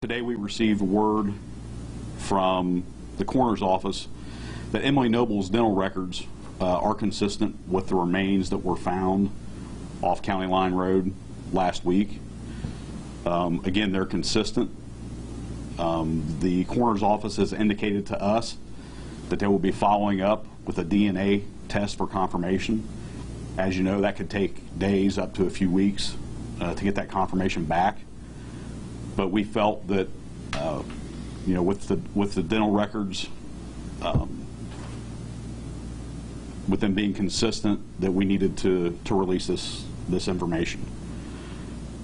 Today we received word from the coroner's office that Emily Noble's dental records are consistent with the remains that were found off County Line Road last week. Again, they're consistent. The coroner's office has indicated to us that they will be following up with a DNA test for confirmation. As you know, that could take days up to a few weeks to get that confirmation back. But we felt that, you know, with the dental records, with them being consistent, that we needed to release this information.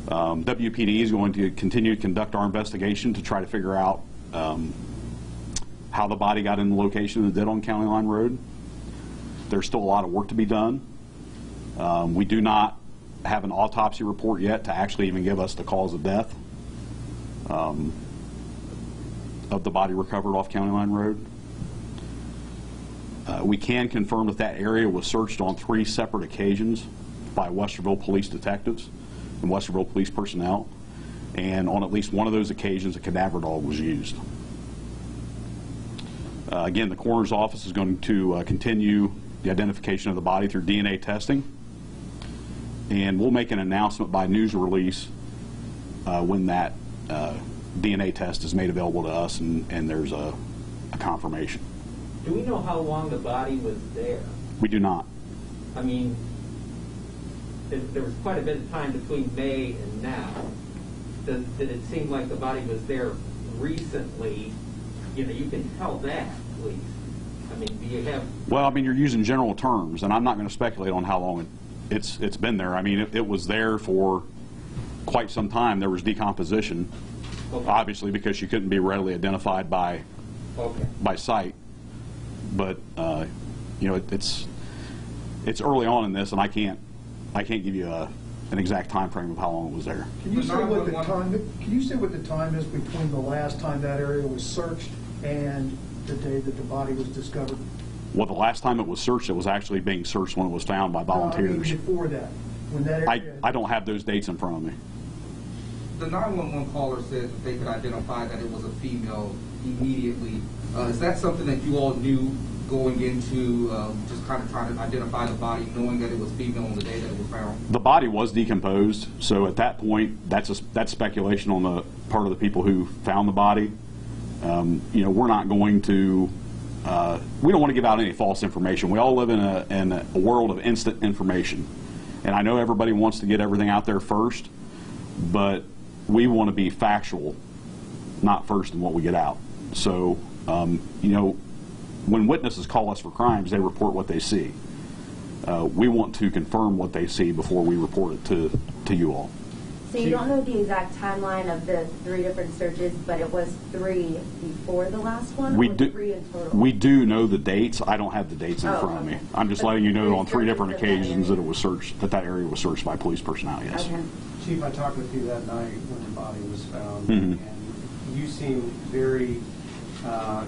WPD is going to continue to conduct our investigation to try to figure out how the body got in the location it did on County Line Road. There's still a lot of work to be done. We do not have an autopsy report yet to actually even give us the cause of death of the body recovered off County Line Road. We can confirm that that area was searched on 3 separate occasions by Westerville police detectives and Westerville police personnel, and on at least one of those occasions a cadaver dog was used. Again, the coroner's office is going to continue the identification of the body through DNA testing, and we'll make an announcement by news release when that DNA test is made available to us and there's a confirmation. Do we know how long the body was there? We do not. I mean, there was quite a bit of time between May and now. Did it seem like the body was there recently? You know, you can tell that, at least. I mean, do you have... Well, I mean, you're using general terms, and I'm not going to speculate on how long it's been there. I mean, it was there for quite some time. There was decomposition, okay, obviously, because she couldn't be readily identified by sight. But you know, it's early on in this, and I can't give you an exact time frame of how long it was there. Can you say what the time? Can you say what the time is between the last time that area was searched and the day that the body was discovered? Well, the last time it was searched, it was actually being searched when it was found by volunteers. I mean before that, when that area... I don't have those dates in front of me. The 911 caller said that they could identify that it was a female immediately. Is that something that you all knew going into just kind of trying to identify the body, knowing that it was female on the day that it was found? The body was decomposed, so at that point, that's speculation on the part of the people who found the body. You know, we're not going to. We don't want to give out any false information. We all live in a world of instant information, and I know everybody wants to get everything out there first, but we want to be factual, not first in what we get out. So, you know, when witnesses call us for crimes, they report what they see. We want to confirm what they see before we report it to you all. So you don't know the exact timeline of the 3 different searches, but it was 3 before the last one? We or do. 3 in total? We do know the dates. I don't have the dates in front of me. I'm just letting you know on 3 different occasions that it was searched, that area was searched by police personnel. Yes. Okay. Chief, I talked with you that night when the body was found, Mm-hmm. and you seemed very,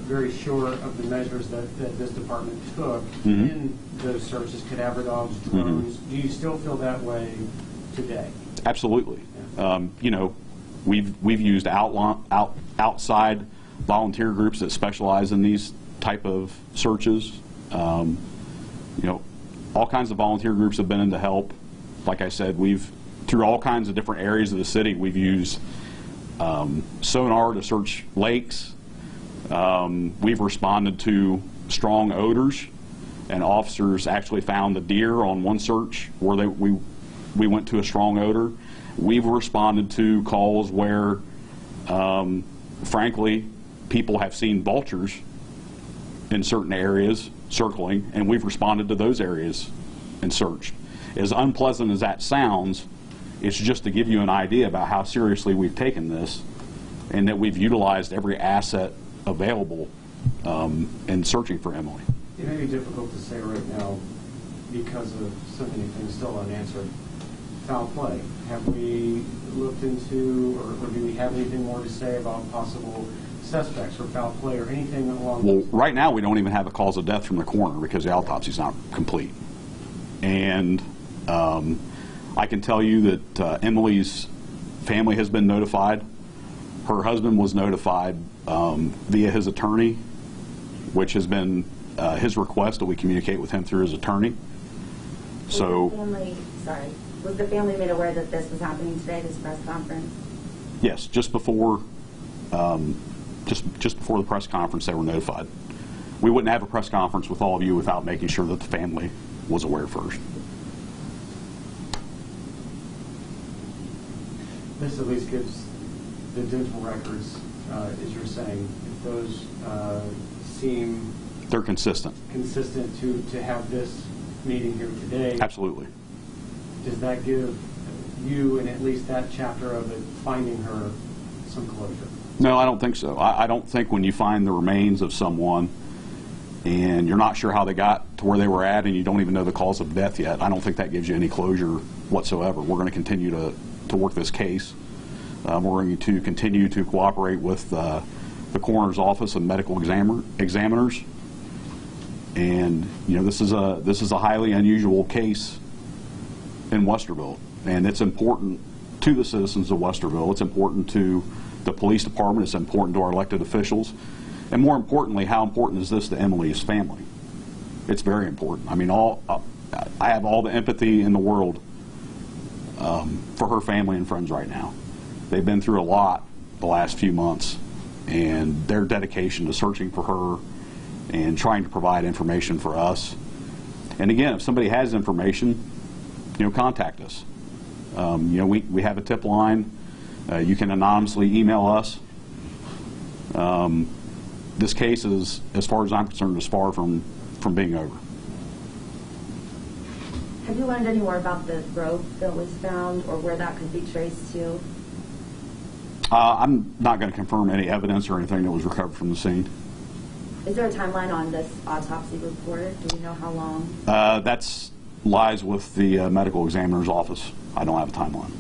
very sure of the measures that this department took Mm-hmm. in those searches, cadaver dogs, drones. Mm-hmm. Do you still feel that way today? Absolutely. Yeah. You know, we've used outside volunteer groups that specialize in these type of searches. You know, all kinds of volunteer groups have been in to help. Like I said, through all kinds of different areas of the city, we've used sonar to search lakes. We've responded to strong odors, and officers actually found the deer on one search where we went to a strong odor. We've responded to calls where, frankly, people have seen vultures in certain areas circling, and we've responded to those areas and searched. As unpleasant as that sounds, it's just to give you an idea about how seriously we've taken this and that we've utilized every asset available in searching for Emily. It may be difficult to say right now because of so many things still unanswered. Foul play. Have we looked into, or do we have anything more to say about possible suspects for foul play or anything along those lines? Right now we don't even have a cause of death from the coroner because the autopsy is not complete. And I can tell you that Emily's family has been notified. Her husband was notified via his attorney, which has been his request that we communicate with him through his attorney. So, was the family made aware that this was happening today, this press conference? yes, just before just before the press conference, they were notified. We wouldn't have a press conference with all of you without making sure that the family was aware first. This at least gives the dental records, as you're saying, if those seem They're consistent. consistent to have this meeting here today. Absolutely. Does that give you, and at least that chapter of it, finding her some closure? No, I don't think so. I don't think when you find the remains of someone and you're not sure how they got to where they were at and you don't even know the cause of death yet, I don't think that gives you any closure whatsoever. We're going to continue to work this case. We're going to continue to cooperate with the coroner's office and medical examiners. And this is a highly unusual case in Westerville, and it's important to the citizens of Westerville. It's important to the police department. It's important to our elected officials, and more importantly, how important is this to Emily's family? It's very important. I mean, I have all the empathy in the world for her family and friends right now. They've been through a lot the last few months, and their dedication to searching for her and trying to provide information for us. And again, if somebody has information, contact us. We have a tip line. You can anonymously email us. This case is, as far as I'm concerned, is far from being over. Have you learned any more about the rope that was found or where that could be traced to? I'm not going to confirm any evidence or anything that was recovered from the scene. Is there a timeline on this autopsy report? Do we know how long? That's lies with the medical examiner's office. I don't have a timeline.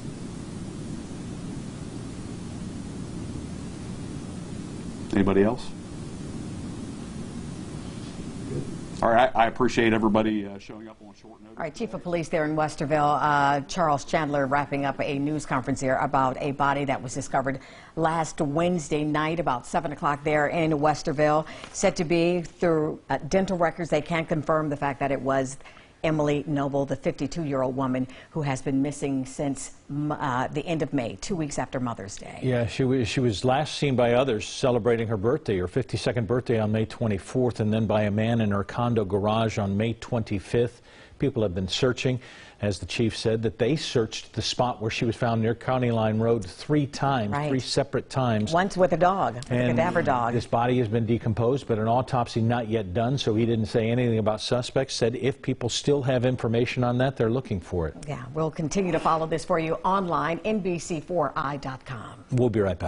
Anybody else? All right, I appreciate everybody showing up on short notice. All right, Chief of Police there in Westerville, Charles Chandler, wrapping up a news conference here about a body that was discovered last Wednesday night about 7 o'clock there in Westerville. Said to be through dental records. They can't confirm the fact that it was Emily Noble, the 52-year-old woman who has been missing since the end of May, 2 weeks after Mother's Day. Yeah, she was last seen by others celebrating her birthday, her 52nd birthday on May 24th, and then by a man in her condo garage on May 25th. People have been searching, as the chief said, that they searched the spot where she was found near County Line Road 3 times, Right. 3 separate times. Once with a dog, with a cadaver dog. This body has been decomposed, but an autopsy not yet done, so he didn't say anything about suspects. Said if people still have information on that, they're looking for it. Yeah, we'll continue to follow this for you online, NBC4i.com. We'll be right back.